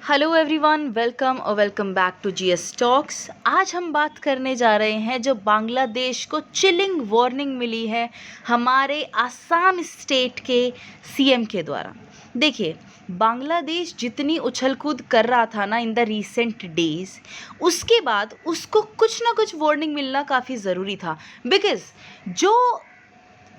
Hello everyone, welcome back to G S talks. आज हम बात करने जा रहे हैं जो बांग्लादेश को चिलिंग वार्निंग मिली है हमारे आसाम स्टेट के सीएम के द्वारा। देखिए, बांग्लादेश जितनी उछल कूद कर रहा था ना इन द रीसेंट डेज, उसके बाद उसको कुछ ना कुछ वार्निंग मिलना काफ़ी ज़रूरी था। बिकॉज़ जो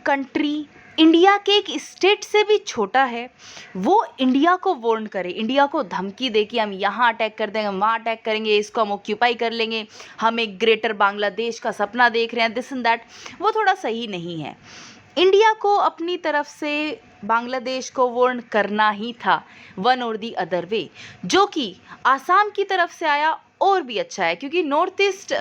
कंट्री इंडिया के एक स्टेट से भी छोटा है, वो इंडिया को वार्न करे, इंडिया को धमकी दे कि हम यहाँ अटैक कर देंगे, हम वहाँ अटैक करेंगे, इसको हम ऑक्यूपाई कर लेंगे, हम एक ग्रेटर बांग्लादेश का सपना देख रहे हैं, दिस एंड दैट, वो थोड़ा सही नहीं है। इंडिया को अपनी तरफ से बांग्लादेश को वार्न करना ही था, वन और दी अदर वे, जो कि आसाम की तरफ से आया और भी अच्छा है, क्योंकि नॉर्थ ईस्ट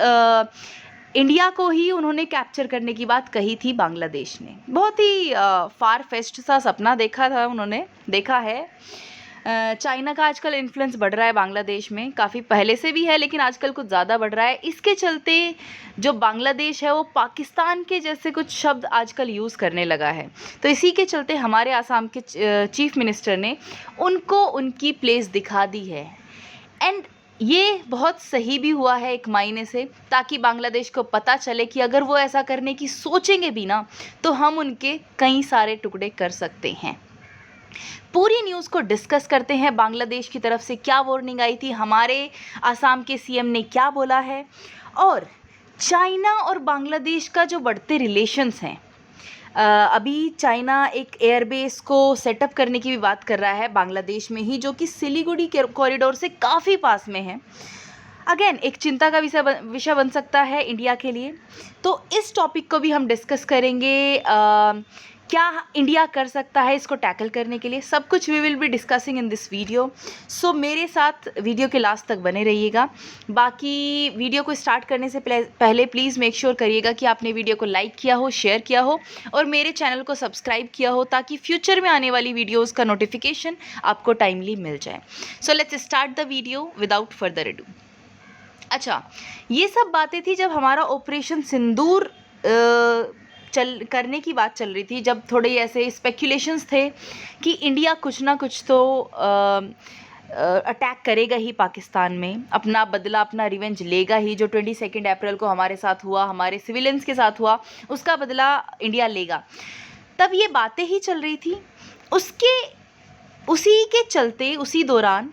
इंडिया को ही उन्होंने कैप्चर करने की बात कही थी। बांग्लादेश ने बहुत ही फार फेस्ट सा सपना देखा था, उन्होंने देखा है। चाइना का आजकल इन्फ्लुएंस बढ़ रहा है बांग्लादेश में, काफ़ी पहले से भी है लेकिन आजकल कुछ ज़्यादा बढ़ रहा है। इसके चलते जो बांग्लादेश है वो पाकिस्तान के जैसे कुछ शब्द आजकल यूज़ करने लगा है। तो इसी के चलते हमारे आसाम के चीफ मिनिस्टर ने उनको उनकी प्लेस दिखा दी है, एंड ये बहुत सही भी हुआ है एक मायने से, ताकि बांग्लादेश को पता चले कि अगर वो ऐसा करने की सोचेंगे भी ना तो हम उनके कई सारे टुकड़े कर सकते हैं। पूरी न्यूज़ को डिस्कस करते हैं, बांग्लादेश की तरफ से क्या वार्निंग आई थी, हमारे आसाम के सीएम ने क्या बोला है, और चाइना और बांग्लादेश का जो बढ़ते रिलेशंस हैं। अभी चाइना एक एयरबेस को सेटअप करने की भी बात कर रहा है बांग्लादेश में ही, जो कि सिलीगुड़ी के कॉरिडोर से काफ़ी पास में है। अगेन एक चिंता का विषय बन सकता है इंडिया के लिए। तो इस टॉपिक को भी हम डिस्कस करेंगे, क्या इंडिया कर सकता है इसको टैकल करने के लिए, सब कुछ we will be discussing in this video. So मेरे साथ वीडियो के लास्ट तक बने रहिएगा। बाकी वीडियो को स्टार्ट करने से पहले प्लीज़ मेक श्योर करिएगा कि आपने वीडियो को लाइक किया हो, शेयर किया हो और मेरे चैनल को सब्सक्राइब किया हो, ताकि फ्यूचर में आने वाली वीडियोज़ का नोटिफिकेशन आपको टाइमली मिल जाए। So let's start the video without further edu. अच्छा, ये सब बातें थी जब हमारा ऑपरेशन सिंदूर करने की बात चल रही थी, जब थोड़े ऐसे स्पेक्यूलेशंस थे कि इंडिया कुछ ना कुछ तो अटैक करेगा ही पाकिस्तान में, अपना बदला, अपना रिवेंज लेगा ही। जो 22 अप्रैल को हमारे साथ हुआ, हमारे सिविलियंस के साथ हुआ, उसका बदला इंडिया लेगा। तब ये बातें ही चल रही थी। उसी के चलते उसी दौरान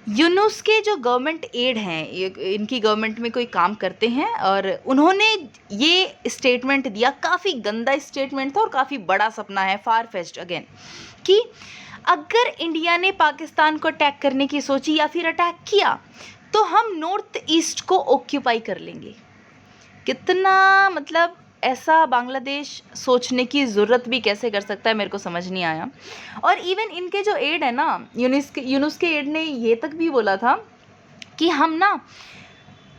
यूनुस के जो गवर्नमेंट एड हैं, इनकी गवर्नमेंट में कोई काम करते हैं, और उन्होंने ये स्टेटमेंट दिया, काफ़ी गंदा स्टेटमेंट था और काफ़ी बड़ा सपना है, फार फेस्ट अगेन, कि अगर इंडिया ने पाकिस्तान को अटैक करने की सोची या फिर अटैक किया तो हम नॉर्थ ईस्ट को ऑक्यूपाई कर लेंगे। कितना, मतलब ऐसा बांग्लादेश सोचने की ज़रूरत भी कैसे कर सकता है, मेरे को समझ नहीं आया। और इवन इनके जो एड है ना, यूनुस के एड ने ये तक भी बोला था कि हम ना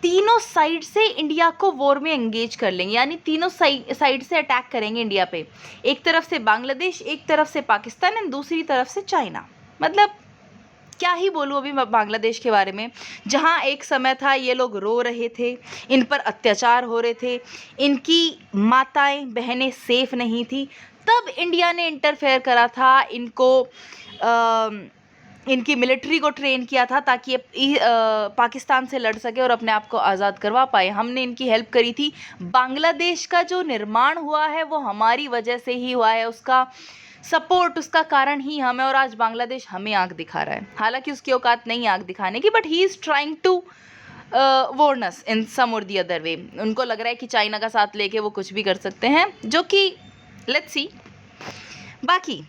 तीनों साइड से इंडिया को वॉर में एंगेज कर लेंगे, यानी तीनों साइड से अटैक करेंगे इंडिया पे। एक तरफ से बांग्लादेश, एक तरफ से पाकिस्तान एंड दूसरी तरफ से चाइना। मतलब क्या ही बोलूँ अभी मैं बांग्लादेश के बारे में, जहाँ एक समय था ये लोग रो रहे थे, इन पर अत्याचार हो रहे थे, इनकी माताएं बहनें सेफ नहीं थी, तब इंडिया ने इंटरफेयर करा था, इनकी मिलिट्री को ट्रेन किया था ताकि ये पाकिस्तान से लड़ सके और अपने आप को आज़ाद करवा पाए। हमने इनकी हेल्प करी थी। बांग्लादेश का जो निर्माण हुआ है वो हमारी वजह से ही हुआ है, उसका सपोर्ट, उसका कारण ही हम है, और आज बांग्लादेश हमें आंख दिखा रहा है। हालांकि उसकी औकात नहीं आंख दिखाने की, but he is trying to warn us in some or the other way. उनको लग रहा है कि चाइना का साथ लेके वो कुछ भी कर सकते हैं, जो कि लेट्स सी। बाकी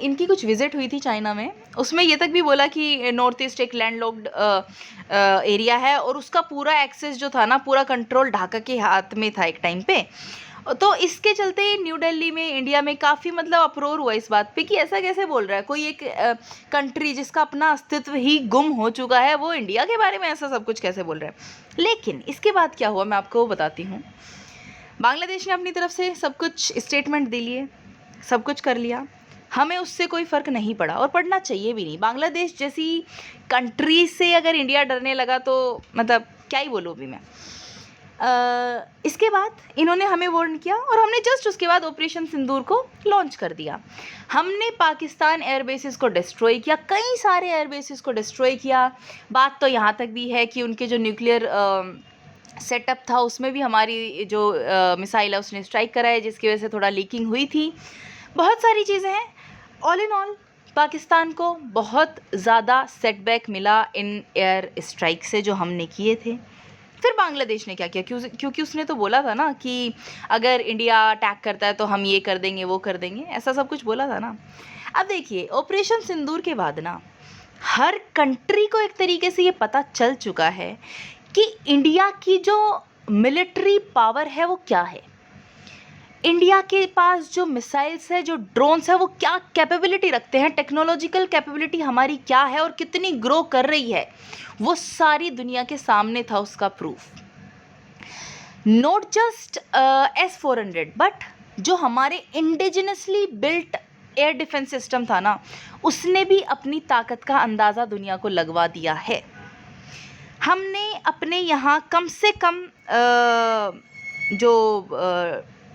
इनकी कुछ विजिट हुई थी चाइना में, उसमें ये तक भी बोला कि नॉर्थ ईस्ट एक लैंडलॉक्ड एरिया है और उसका पूरा एक्सेस जो था ना, पूरा कंट्रोल ढाका के हाथ में था एक टाइम पे। तो इसके चलते न्यू दिल्ली में, इंडिया में काफ़ी मतलब अप्रोर हुआ इस बात पे कि ऐसा कैसे बोल रहा है कोई एक कंट्री जिसका अपना अस्तित्व ही गुम हो चुका है, वो इंडिया के बारे में ऐसा सब कुछ कैसे बोल रहा है। लेकिन इसके बाद क्या हुआ मैं आपको बताती हूँ। बांग्लादेश ने अपनी तरफ से सब कुछ स्टेटमेंट दे लिए, सब कुछ कर लिया, हमें उससे कोई फ़र्क नहीं पड़ा और पड़ना चाहिए भी नहीं। बांग्लादेश जैसी कंट्री से अगर इंडिया डरने लगा तो मतलब क्या ही बोलूँ अभी मैं। इसके बाद इन्होंने हमें वार्न किया और हमने जस्ट उसके बाद ऑपरेशन सिंदूर को लॉन्च कर दिया। हमने पाकिस्तान एयरबेसिस को डिस्ट्रॉय किया, कई सारे एयरबेसिस को डिस्ट्रॉय किया। बात तो यहाँ तक भी है कि उनके जो न्यूक्लियर सेटअप था उसमें भी हमारी जो मिसाइल है उसने स्ट्राइक करा है, जिसकी वजह से थोड़ा लीकिंग हुई थी। बहुत सारी चीज़ें हैं। ऑल इन ऑल पाकिस्तान को बहुत ज़्यादा सेटबैक मिला इन एयर स्ट्राइक से जो हमने किए थे। फिर बांग्लादेश ने क्या किया, क्योंकि उसने तो बोला था ना कि अगर इंडिया अटैक करता है तो हम ये कर देंगे वो कर देंगे, ऐसा सब कुछ बोला था ना। अब देखिए ऑपरेशन सिंदूर के बाद ना हर कंट्री को एक तरीके से ये पता चल चुका है कि इंडिया की जो मिलिट्री पावर है वो क्या है, इंडिया के पास जो मिसाइल्स है, जो ड्रोन्स है, वो क्या कैपेबिलिटी रखते हैं, टेक्नोलॉजिकल कैपेबिलिटी हमारी क्या है और कितनी ग्रो कर रही है, वो सारी दुनिया के सामने था उसका proof. Not just S-400 but जो हमारे indigenously built air defence system था ना, उसने भी अपनी ताकत का अंदाज़ा दुनिया को लगवा दिया है। हमने अपने यहाँ कम से कम जो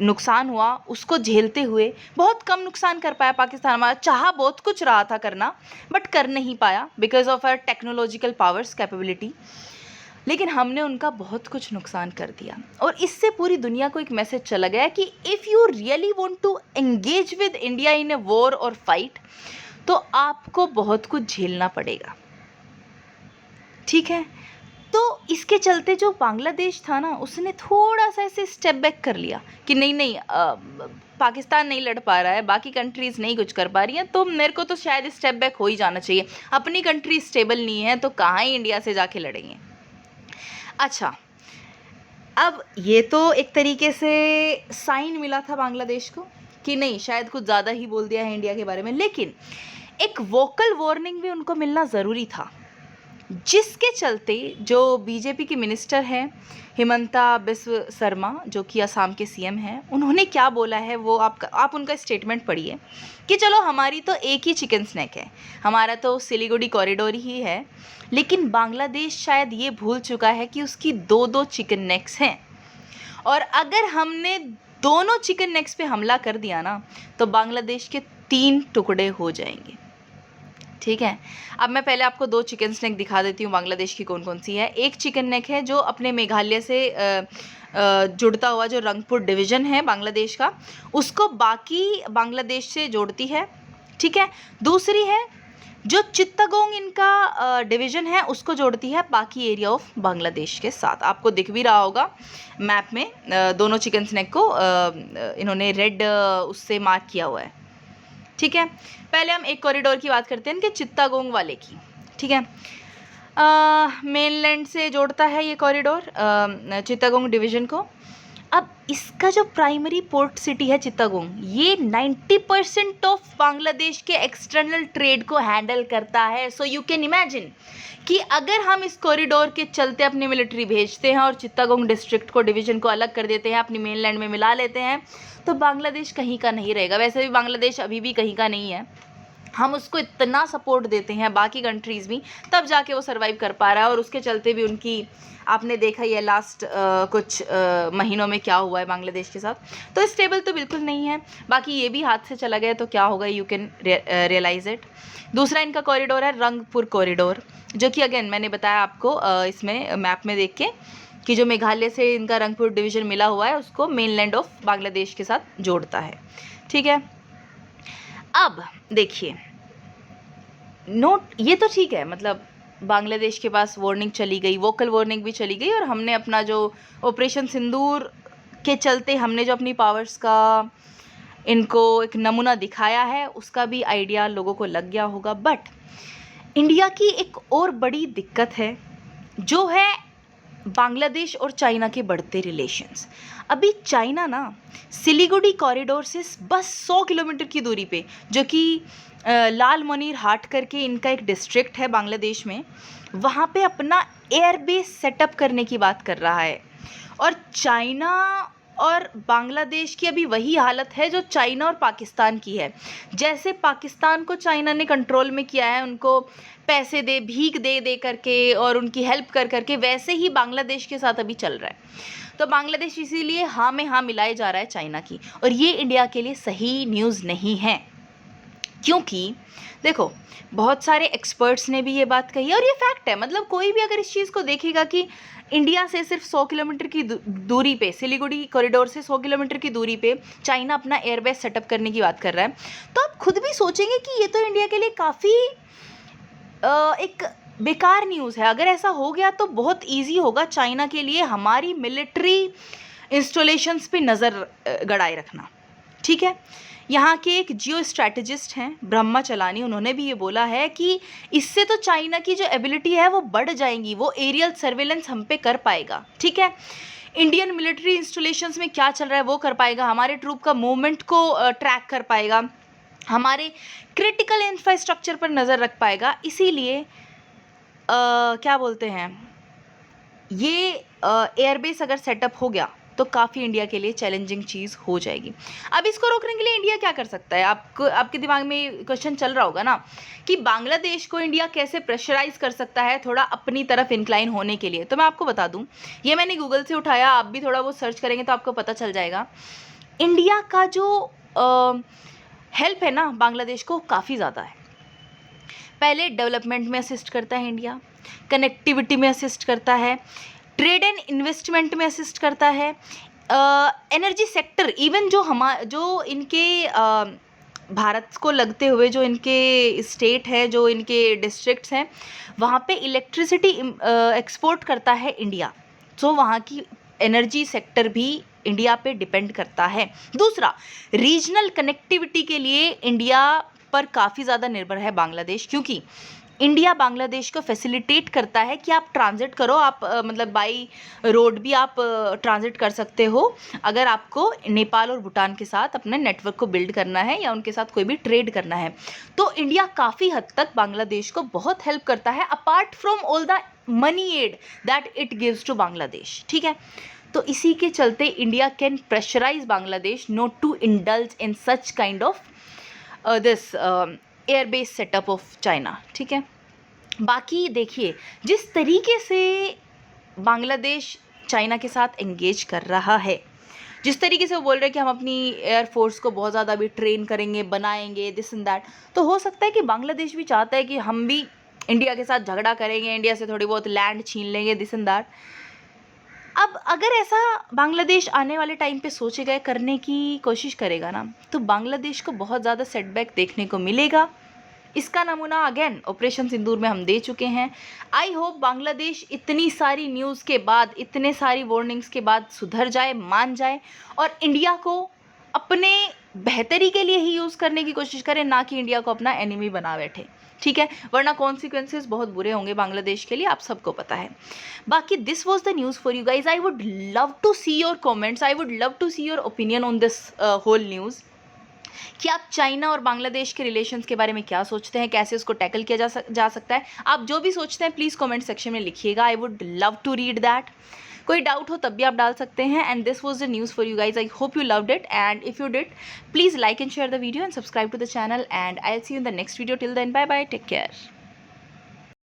नुकसान हुआ उसको झेलते हुए बहुत कम नुकसान कर पाया पाकिस्तान। हमारा चाहा बहुत कुछ रहा था करना बट कर नहीं पाया because of our technological powers capability, लेकिन हमने उनका बहुत कुछ नुकसान कर दिया। और इससे पूरी दुनिया को एक मैसेज चला गया कि if you really want to engage with India in a war और फाइट तो आपको बहुत कुछ झेलना पड़ेगा, ठीक है। तो इसके चलते जो बांग्लादेश था ना उसने थोड़ा सा ऐसे स्टेप बैक कर लिया कि नहीं पाकिस्तान नहीं लड़ पा रहा है, बाकी कंट्रीज़ नहीं कुछ कर पा रही हैं, तो मेरे को तो शायद स्टेप बैक हो ही जाना चाहिए। अपनी कंट्री स्टेबल नहीं है तो कहाँ ही इंडिया से जाके लड़ेंगे। अच्छा, अब ये तो एक तरीके से साइन मिला था बांग्लादेश को कि नहीं शायद कुछ ज़्यादा ही बोल दिया है इंडिया के बारे में, लेकिन एक वोकल वार्निंग भी उनको मिलना ज़रूरी था, जिसके चलते जो बीजेपी की मिनिस्टर हैं हिमंता बिस्व शर्मा जो कि असम के सीएम हैं, उन्होंने क्या बोला है वो आप उनका स्टेटमेंट पढ़िए कि चलो हमारी तो एक ही चिकन स्नैक है, हमारा तो सिलीगुड़ी कॉरिडोर ही है, लेकिन बांग्लादेश शायद ये भूल चुका है कि उसकी दो चिकन नेक्स हैं, और अगर हमने दोनों चिकन नेक्स पे हमला कर दिया ना तो बांग्लादेश के 3 टुकड़े हो जाएंगे, ठीक है। अब मैं पहले आपको 2 चिकन स्नैक दिखा देती हूँ बांग्लादेश की कौन कौन सी है। एक चिकन नेक है जो अपने मेघालय से जुड़ता हुआ जो रंगपुर डिवीज़न है बांग्लादेश का, उसको बाकी बांग्लादेश से जोड़ती है, ठीक है। दूसरी है जो चित्तगोंग इनका डिवीज़न है, उसको जोड़ती है बाकी एरिया ऑफ बांग्लादेश के साथ। आपको दिख भी रहा होगा मैप में दोनों चिकन स्नैक को इन्होंने रेड उससे मार्क किया हुआ है, ठीक है। पहले हम एक कॉरिडोर की बात करते हैं कि चित्तागोंग वाले की, ठीक है। मेनलैंड से जोड़ता है ये कॉरिडोर चित्तागोंग डिवीज़न को। अब इसका जो प्राइमरी पोर्ट सिटी है चित्तागोंग, ये 90% ऑफ बांग्लादेश के एक्सटर्नल ट्रेड को हैंडल करता है। सो यू कैन इमेजिन कि अगर हम इस कॉरिडोर के चलते अपनी मिलिट्री भेजते हैं और चित्तागोंग डिस्ट्रिक्ट को डिवीज़न को अलग कर देते हैं, अपनी मेनलैंड में मिला लेते हैं, तो बांग्लादेश कहीं का नहीं रहेगा। वैसे भी बांग्लादेश अभी भी कहीं का नहीं है, हम उसको इतना सपोर्ट देते हैं बाकी कंट्रीज़ भी, तब जाके वो सर्वाइव कर पा रहा है। और उसके चलते भी उनकी आपने देखा ही है लास्ट कुछ महीनों में क्या हुआ है बांग्लादेश के साथ, तो स्टेबल तो बिल्कुल नहीं है। बाकी ये भी हाथ से चला गया तो क्या होगा, यू कैन रियलाइज़ इट। दूसरा इनका कॉरिडोर है रंगपुर कॉरिडोर, जो कि अगेन मैंने बताया आपको इसमें मैप में देख के कि जो मेघालय से इनका रंगपुर डिवीज़न मिला हुआ है उसको मेनलैंड ऑफ बांग्लादेश के साथ जोड़ता है, ठीक है। अब देखिए नोट, ये तो ठीक है, मतलब बांग्लादेश के पास वार्निंग चली गई, वोकल वार्निंग भी चली गई, और हमने अपना जो ऑपरेशन सिंदूर के चलते हमने जो अपनी पावर्स का इनको एक नमूना दिखाया है उसका भी आइडिया लोगों को लग गया होगा। बट इंडिया की एक और बड़ी दिक्कत है जो है बांग्लादेश और चाइना के बढ़ते रिलेशंस। अभी चाइना ना सिलीगुड़ी कॉरिडोर से बस 100 किलोमीटर की दूरी पे, जो कि लाल मोनीर हाट करके इनका एक डिस्ट्रिक्ट है बांग्लादेश में, वहाँ पे अपना एयरबेस सेटअप करने की बात कर रहा है। और चाइना और बांग्लादेश की अभी वही हालत है जो चाइना और पाकिस्तान की है। जैसे पाकिस्तान को चाइना ने कंट्रोल में किया है, उनको पैसे भीख दे करके और उनकी हेल्प कर करके, वैसे ही बांग्लादेश के साथ अभी चल रहा है। तो बांग्लादेश इसीलिए हाँ में हाँ मिलाए जा रहा है चाइना की, और ये इंडिया के लिए सही न्यूज़ नहीं है, क्योंकि देखो बहुत सारे एक्सपर्ट्स ने भी ये बात कही है और ये फैक्ट है। मतलब कोई भी अगर इस चीज़ को देखेगा कि इंडिया से सिर्फ 100 किलोमीटर की दूरी पे, सिलीगुड़ी कॉरिडोर से 100 किलोमीटर की दूरी पे चाइना अपना एयरबेस सेटअप करने की बात कर रहा है, तो आप खुद भी सोचेंगे कि ये तो इंडिया के लिए काफ़ी एक बेकार न्यूज़ है। अगर ऐसा हो गया तो बहुत ईजी होगा चाइना के लिए हमारी मिलिट्री इंस्टॉलेशंस पे नज़र गड़ाए रखना। ठीक है, यहाँ के एक जियो स्ट्रैटेजिस्ट हैं ब्रह्मा चलानी, उन्होंने भी ये बोला है कि इससे तो चाइना की जो एबिलिटी है वो बढ़ जाएंगी, वो एरियल सर्वेलेंस हम पे कर पाएगा। ठीक है, इंडियन मिलिट्री इंस्टॉलेशंस में क्या चल रहा है वो कर पाएगा, हमारे ट्रूप का मूवमेंट को ट्रैक कर पाएगा, हमारे क्रिटिकल इंफ्रास्ट्रक्चर पर नज़र रख पाएगा। इसीलिए क्या बोलते हैं, ये एयरबेस अगर सेटअप हो गया तो काफ़ी इंडिया के लिए चैलेंजिंग चीज़ हो जाएगी। अब इसको रोकने के लिए इंडिया क्या कर सकता है? आपके दिमाग में क्वेश्चन चल रहा होगा ना कि बांग्लादेश को इंडिया कैसे प्रेशराइज कर सकता है थोड़ा अपनी तरफ इंक्लाइन होने के लिए। तो मैं आपको बता दूं, ये मैंने गूगल से उठाया, आप भी थोड़ा वो सर्च करेंगे तो आपको पता चल जाएगा। इंडिया का जो हेल्प है ना बांग्लादेश को, काफ़ी ज़्यादा है। पहले डेवलपमेंट में असिस्ट करता है इंडिया, कनेक्टिविटी में असिस्ट करता है, ट्रेड एंड इन्वेस्टमेंट में असिस्ट करता है, एनर्जी सेक्टर, इवन जो इनके भारत को लगते हुए जो इनके स्टेट है, जो इनके डिस्ट्रिक्ट्स हैं, वहाँ पे इलेक्ट्रिसिटी एक्सपोर्ट करता है इंडिया। तो वहाँ की एनर्जी सेक्टर भी इंडिया पे डिपेंड करता है। दूसरा, रीजनल कनेक्टिविटी के लिए इंडिया पर काफ़ी ज़्यादा निर्भर है बांग्लादेश, क्योंकि इंडिया बांग्लादेश को फैसिलिटेट करता है कि आप ट्रांजिट करो, आप मतलब बाई रोड भी आप ट्रांजिट कर सकते हो अगर आपको नेपाल और भूटान के साथ अपने नेटवर्क को बिल्ड करना है या उनके साथ कोई भी ट्रेड करना है। तो इंडिया काफ़ी हद तक बांग्लादेश को बहुत हेल्प करता है, apart from all the money aid that it gives to Bangladesh. ठीक है, तो इसी के चलते India can pressurise Bangladesh not to indulge in such kind of this airbase setup of China. ठीक है, बाकी देखिए जिस तरीके से बांग्लादेश चाइना के साथ एंगेज कर रहा है, जिस तरीके से वो बोल रहे हैं कि हम अपनी एयरफोर्स को बहुत ज़्यादा भी ट्रेन करेंगे, बनाएंगे, दिस एंड दैट, तो हो सकता है कि बांग्लादेश भी चाहता है कि हम भी इंडिया के साथ झगड़ा करेंगे, इंडिया से थोड़ी बहुत लैंड छीन लेंगे, दिस एंड दैट। अब अगर ऐसा बांग्लादेश आने वाले टाइम पे सोचेगा, करने की कोशिश करेगा ना, तो बांग्लादेश को बहुत ज़्यादा सेटबैक देखने को मिलेगा। इसका नमूना अगेन ऑपरेशन सिंदूर में हम दे चुके हैं। आई होप बांग्लादेश इतनी सारी न्यूज़ के बाद, इतने सारी वार्निंग्स के बाद सुधर जाए, मान जाए और इंडिया को अपने बेहतरी के लिए ही यूज़ करने की कोशिश करे, ना कि इंडिया को अपना एनिमी बना बैठे। ठीक है, वरना कॉन्सिक्वेंसेस बहुत बुरे होंगे बांग्लादेश के लिए, आप सबको पता है। बाकी this was the news for you guys. I would love to see your comments, I would love to see your opinion on this whole news, कि आप चाइना और बांग्लादेश के रिलेशंस के बारे में क्या सोचते हैं, कैसे उसको टैकल किया जा सकता है। आप जो भी सोचते हैं प्लीज़ कमेंट सेक्शन में लिखिएगा, I would love to read that. कोई डाउट हो तब भी आप डाल सकते हैं। And this was the news for you guys. I hope you loved it, and if you did please like and share the video and subscribe to the channel, and I will see you in the next video. Till then, bye bye, take care.